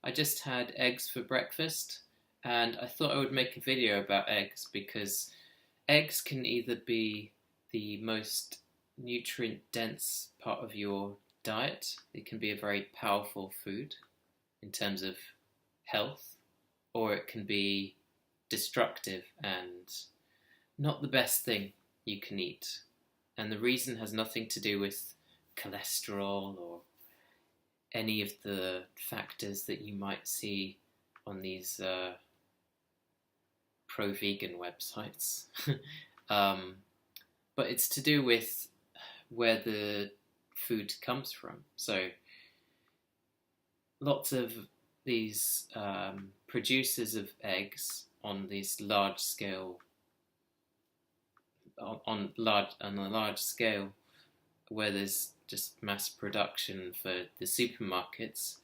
I just had eggs for breakfast, and I thought I would make a video about eggs because eggs can either be the most nutrient dense part of your diet, it can be a very powerful food in terms of health, or it can be destructive and not the best thing you can eat. And the reason has nothing to do with cholesterol or any of the factors that you might see on these pro-vegan websites. um, but it's to do with where the food comes from. So lots of these producers of eggs on these large scale on a large scale where there's just mass production for the supermarkets,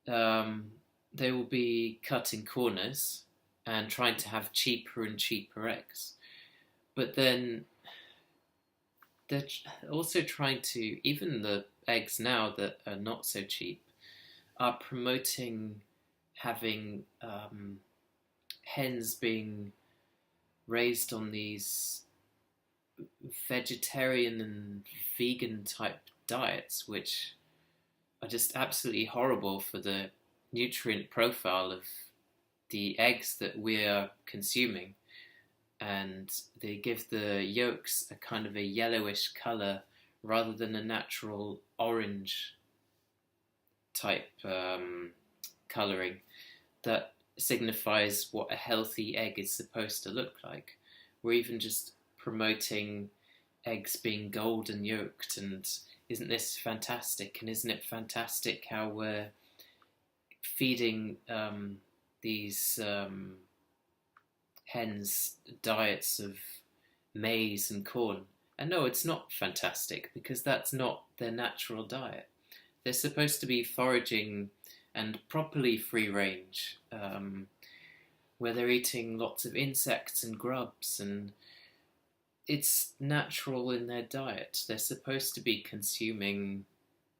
they will be cutting corners and trying to have cheaper and cheaper eggs. But then they're also trying to, even the eggs now that are not so cheap, are promoting having hens being raised on these vegetarian and vegan type diets, which are just absolutely horrible for the nutrient profile of the eggs that we're consuming. And they give the yolks a kind of a yellowish colour rather than a natural orange type colouring that signifies what a healthy egg is supposed to look like. We're even just promoting eggs being golden yolked, and isn't this fantastic? And isn't it fantastic how we're feeding these hens diets of maize and corn? And no, it's not fantastic because that's not their natural diet. They're supposed to be foraging and properly free range, where they're eating lots of insects and grubs, and it's natural in their diet. They're supposed to be consuming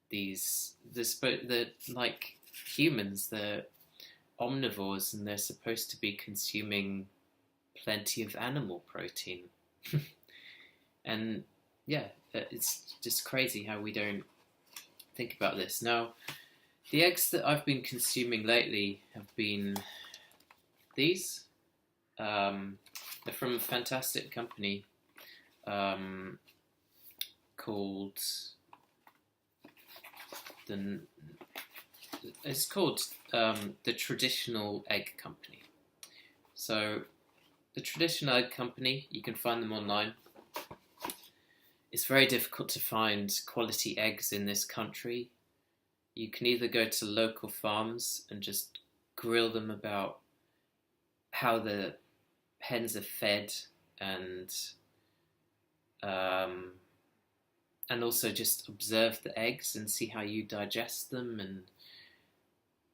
these. They're like humans. They're omnivores, and they're supposed to be consuming plenty of animal protein. And yeah, it's just crazy how we don't think about this. Now, the eggs that I've been consuming lately have been these. They're from a fantastic company called the. It's called the Traditional Egg Company. So, the Traditional Egg Company, you can find them online. It's very difficult to find quality eggs in this country. You can either go to local farms and just grill them about how the hens are fed, and also just observe the eggs and see how you digest them, and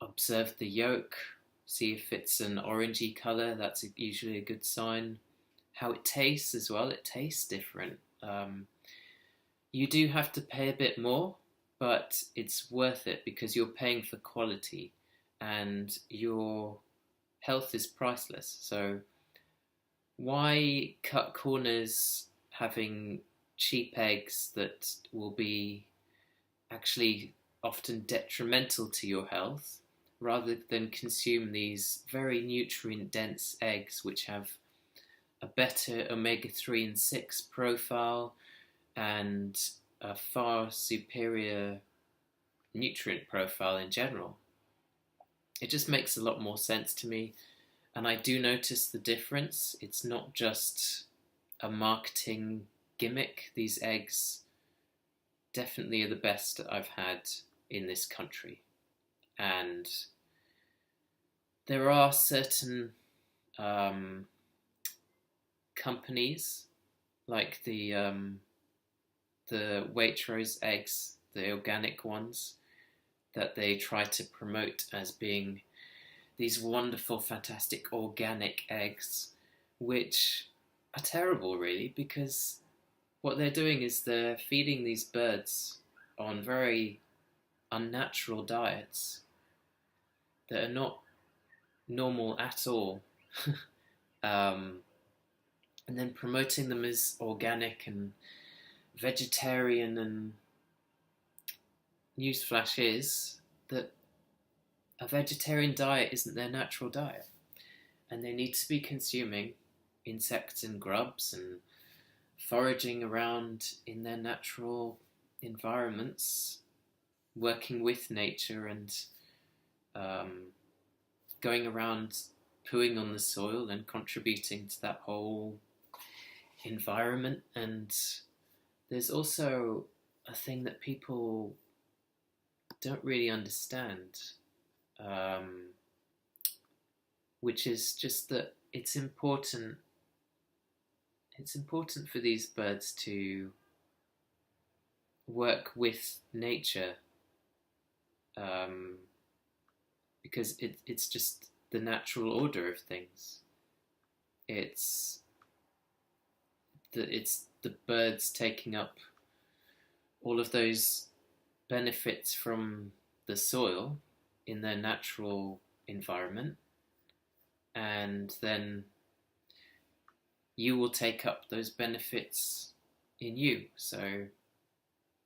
observe the yolk, see if it's an orangey colour. That's usually a good sign. How it tastes as well. It tastes different. You do have to pay a bit more, but it's worth it because you're paying for quality and your health is priceless. So why cut corners having cheap eggs that will be actually often detrimental to your health, rather than consume these very nutrient dense eggs which have a better omega-3 and 6 profile and a far superior nutrient profile in general? It just makes a lot more sense to me, and I do notice the difference. It's not just a marketing gimmick. These eggs definitely are the best that I've had in this country. And there are certain companies like the Waitrose eggs, the organic ones, that they try to promote as being these wonderful, fantastic organic eggs, which are terrible, really, because what they're doing is they're feeding these birds on very unnatural diets, that are not normal at all. And then promoting them as organic and vegetarian, and newsflash is that a vegetarian diet isn't their natural diet, and they need to be consuming insects and grubs and foraging around in their natural environments, working with nature, and going around pooing on the soil and contributing to that whole environment. And there's also a thing that people don't really understand, which is just that it's important for these birds to work with nature, because it's just the natural order of things. It's the birds taking up all of those benefits from the soil in their natural environment, and then you will take up those benefits in you. So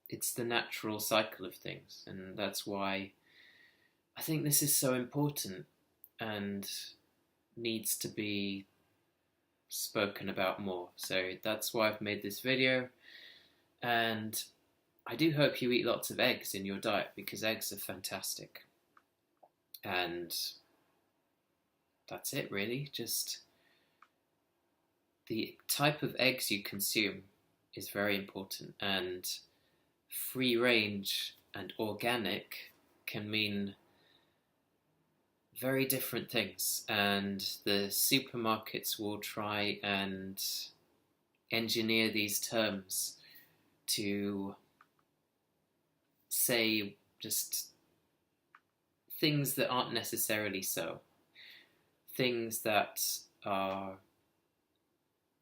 it's the natural cycle of things, and that's why I think this is so important and needs to be spoken about more. So that's why I've made this video, and I do hope you eat lots of eggs in your diet, because eggs are fantastic. And that's it really. Just the type of eggs you consume is very important, and free range and organic can mean very different things, and the supermarkets will try and engineer these terms to say just things that aren't necessarily so. Things that are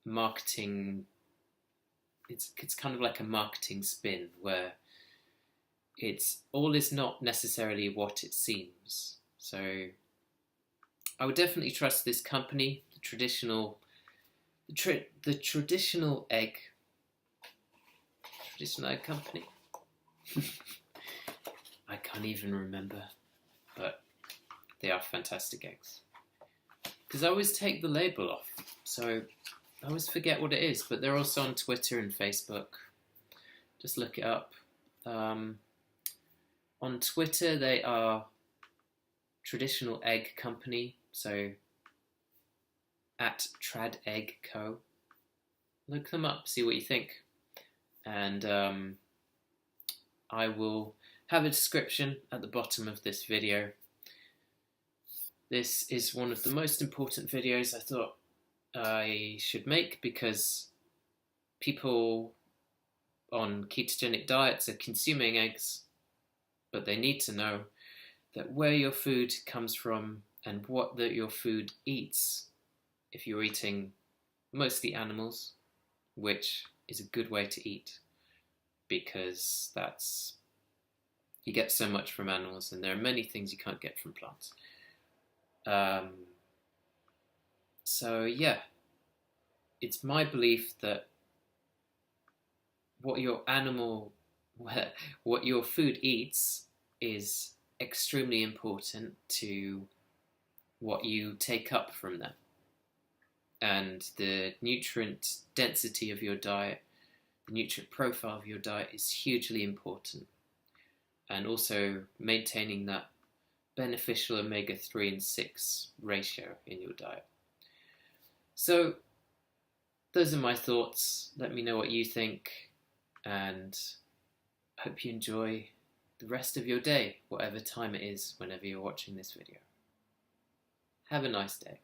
marketing, it's kind of like a marketing spin, where it's all is not necessarily what it seems. So I would definitely trust this company, the traditional egg company. I can't even remember, but they are fantastic eggs. Because I always take the label off, so I always forget what it is. But they're also on Twitter and Facebook. Just look it up. On Twitter, they are Traditional Egg Company, so at Trad Egg Co. Look them up, see what you think, and I will have a description at the bottom of this video. This is one of the most important videos I thought I should make, because people on ketogenic diets are consuming eggs, but they need to know that where your food comes from and what your food eats, if you're eating mostly animals, which is a good way to eat, because you get so much from animals, and there are many things you can't get from plants. So yeah, it's my belief that what your food eats is extremely important to what you take up from them, and the nutrient density of your diet, the nutrient profile of your diet is hugely important, and also maintaining that beneficial omega-3 and 6 ratio in your diet. So those are my thoughts. Let me know what you think, and I hope you enjoy the rest of your day, whatever time it is, whenever you're watching this video. Have a nice day.